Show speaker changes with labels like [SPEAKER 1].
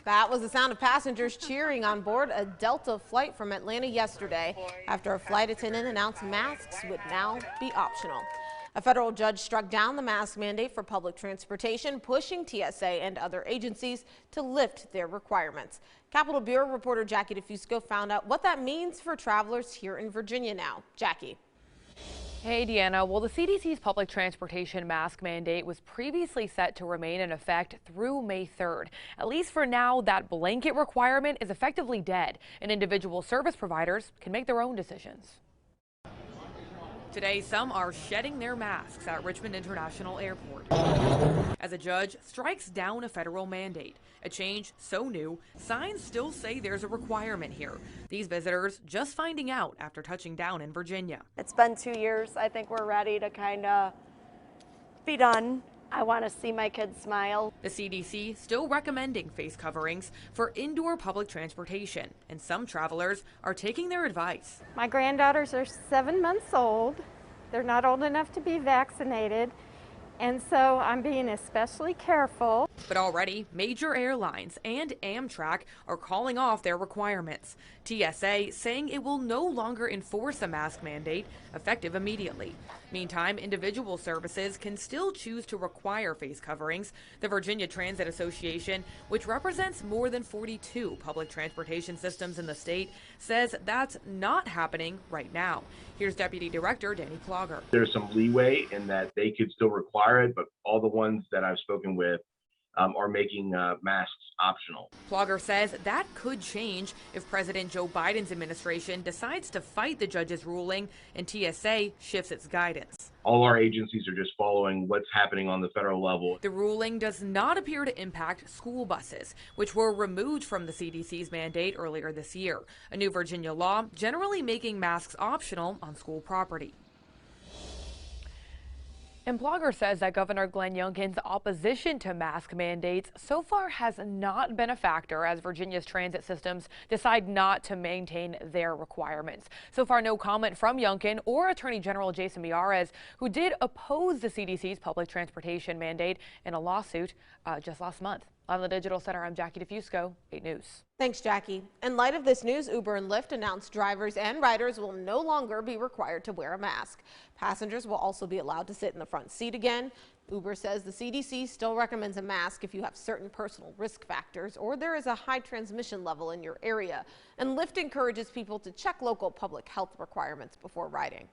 [SPEAKER 1] That was the sound of passengers cheering on board a Delta flight from Atlanta yesterday after a flight attendant announced masks would now be optional. A federal judge struck down the mask mandate for public transportation, pushing TSA and other agencies to lift their requirements. Capitol Bureau reporter Jackie DeFusco found out what that means for travelers here in Virginia now. Jackie.
[SPEAKER 2] Hey, Deanna. Well, the CDC's public transportation mask mandate was previously set to remain in effect through May 3rd. At least for now, that blanket requirement is effectively dead, and individual service providers can make their own decisions. Today, some are shedding their masks at Richmond International Airport as a judge strikes down a federal mandate. A change so new, signs still say there's a requirement here. These visitors just finding out after touching down in Virginia.
[SPEAKER 3] It's been 2 years. I think we're ready to kind of be done. I want to see my kids smile.
[SPEAKER 2] The CDC still recommending face coverings for indoor public transportation, and some travelers are taking their advice.
[SPEAKER 4] My granddaughters are 7 months old. They're not old enough to be vaccinated, and so I'm being especially careful.
[SPEAKER 2] But already, major airlines and Amtrak are calling off their requirements. TSA saying it will no longer enforce a mask mandate effective immediately. Meantime, individual services can still choose to require face coverings. The Virginia Transit Association, which represents more than 42 public transportation systems in the state, says that's not happening right now. Here's Deputy Director Danny Plogger.
[SPEAKER 5] There's some leeway in that they could still require it, but all the ones that I've spoken with are making masks optional.
[SPEAKER 2] Plogger says that could change if President Joe Biden's administration decides to fight the judge's ruling and TSA shifts its guidance.
[SPEAKER 5] All our agencies are just following what's happening on the federal level.
[SPEAKER 2] The ruling does not appear to impact school buses, which were removed from the CDC's mandate earlier this year. A new Virginia law generally making masks optional on school property. And Plogger says that Governor Glenn Youngkin's opposition to mask mandates so far has not been a factor as Virginia's transit systems decide not to maintain their requirements. So far, no comment from Youngkin or Attorney General Jason Miyares, who did oppose the CDC's public transportation mandate in a lawsuit just last month. On the Digital Center, I'm Jackie DeFusco, 8 News.
[SPEAKER 1] Thanks, Jackie. In light of this news, Uber and Lyft announced drivers and riders will no longer be required to wear a mask. Passengers will also be allowed to sit in the front seat again. Uber says the CDC still recommends a mask if you have certain personal risk factors or there is a high transmission level in your area. And Lyft encourages people to check local public health requirements before riding.